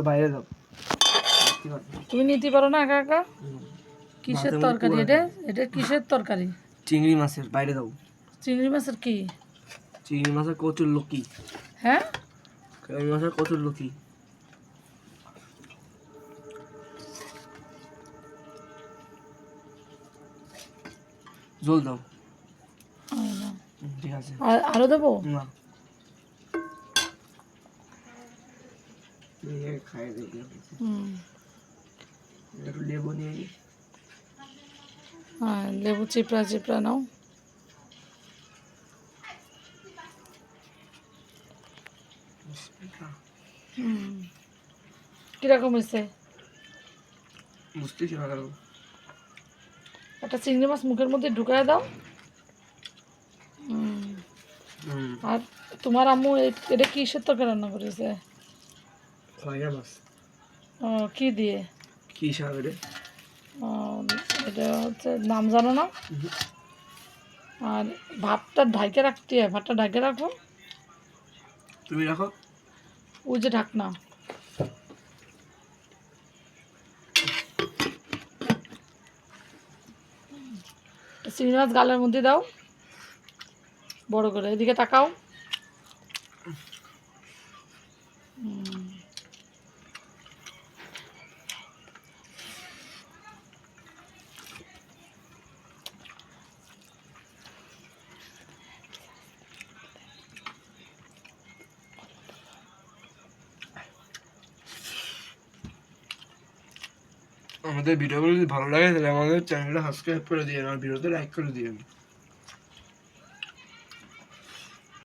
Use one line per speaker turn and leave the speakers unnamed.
বাইরে দাও।
তুমি নিতে পারো না একা একা? কিসের তরকারি এটা? এটা কিসের তরকারি?
চিংড়ি মাছের। বাইরে দাও।
চিংড়ি মাছের কি?
চিংড়ি মাছের কচুর লুকি।
হ্যাঁ,
চিংড়ি মাছের কচুর লুকি। জল দাও। ঠিক আছে।
আরো দেবো?
না, খাই দেখি। একটু লেবু নিয়ে নি।
হ্যাঁ, লেবু চিপড়া চিপড়া নাও। কিরকম হয়েছে?
বুঝতেছি না কেন।
একটা চিংড়ি মাছ মুখের মধ্যে ঢুকায় দাও। আর তোমার আম্মু এটা কিসের তরকারি রান্না করেছে?
খয়রা মাছ।
ও, কি দিয়ে?
কি শাক এটা?
ও, এটা হচ্ছে নাম জানো না? আর ভাতটা ঢাইকে রাখতে হয়, ভাতটা ঢাইকে রাখো।
তুমি রাখো।
ওই যে ঢাকনা। চিংড়ি মাছ গালের মধ্যে দাও বড় করে, এদিকে তাকাও।
আমাদের ভিডিওগুলো যদি ভালো লাগে তাহলে আমাদের চ্যানেলটা সাবস্ক্রাইব করে দিন আর ভিডিওতে লাইক করে দিন।